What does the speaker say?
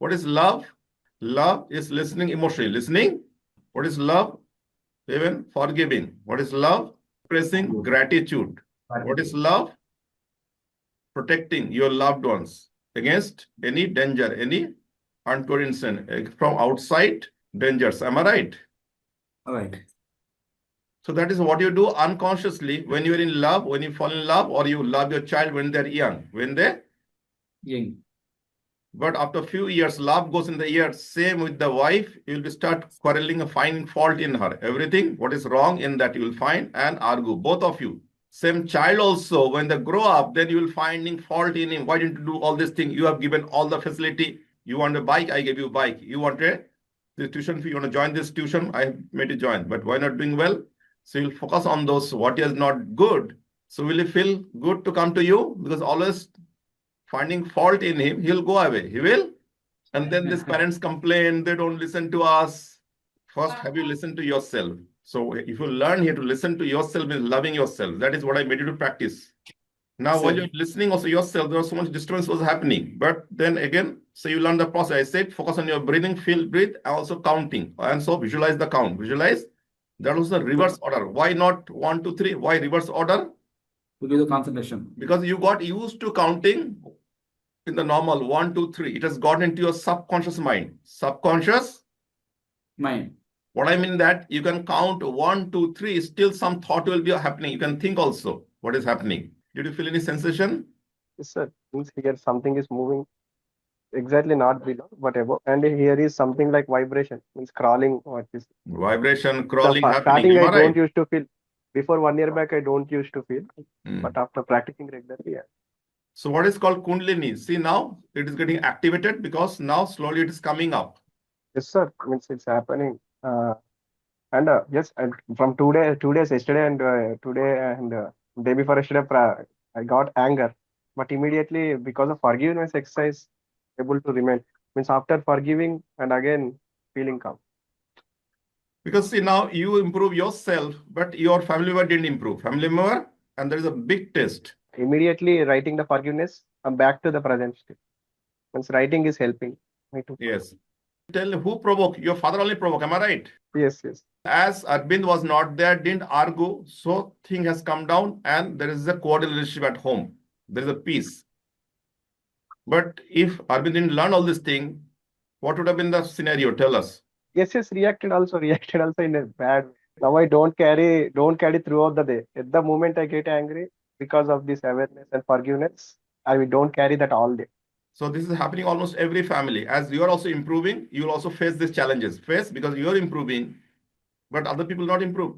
What is love? Love is listening emotionally. Listening. What is love? Even forgiving. What is love? Expressing gratitude. What is love? Protecting your loved ones against any danger, any untoward incident from outside dangers. Am I right? All right. So that is what you do unconsciously when you are in love, when you fall in love, or you love your child when they're young, when they. Young. But after a few years, love goes in the ear. Same with the wife. You'll start quarreling and finding fault in her. Everything, what is wrong in that, you will find and argue, both of you. Same child also, when they grow up, then you will finding fault in him. Why didn't you do all this thing? You have given all the facility. You want a bike, I gave you a bike. You want the tuition fee, you want to join this tuition, I made you join. But why not doing well? So you'll focus on those, what is not good. So will he feel good to come to you? Because always finding fault in him, he'll go away. He will. And then these parents complain, they don't listen to us. First, have you listened to yourself? So if you learn here to listen to yourself is loving yourself. That is what I made you to practice. Now, while you're listening also yourself, there was so much disturbance was happening. But then again, so you learn the process. I said, focus on your breathing, feel, breathe, and also counting. And so visualize the count. Visualize. That was the reverse order. Why not 1, 2, 3? Why reverse order? To do the concentration. Because you got used to counting in the normal 1, 2, 3. It has gotten into your subconscious mind. Subconscious mind. What I mean that you can count 1, 2, 3. Still some thought will be happening. You can think also what is happening. Did you feel any sensation? Yes, sir. Means here something is moving exactly not below, but above. And here is something like vibration, means crawling. What is Vibration, the crawling happening. starting? Am I I don't right? used to feel. Before 1 year back, I don't used to feel. But after practicing regularly, yeah. So what is called Kundalini? See, now it is getting activated because now slowly it is coming up. Yes, sir. Means it's happening. And yes, and from 2 days yesterday and today and day before yesterday, I got anger. But immediately because of forgiveness exercise, able to remain. Means after forgiving and again feeling calm. Because see, now you improve yourself, but your family member didn't improve. Family member, and there is a big test. Immediately writing the forgiveness, I'm back to the present state. Means writing is helping me to. Yes. Tell who provoked? Your father only provoked. Am I right? Yes, yes. As Arvind was not there, didn't argue, so thing has come down and there is a cordial relationship at home. There is a peace. But if Arvind didn't learn all this thing, what would have been the scenario? Tell us. Yes, reacted also in a bad way. Now I don't carry throughout the day. At the moment I get angry because of this awareness and forgiveness, I don't carry that all day. So this is happening almost every family. As you are also improving, you will also face these challenges. Face because you are improving, but other people not improve.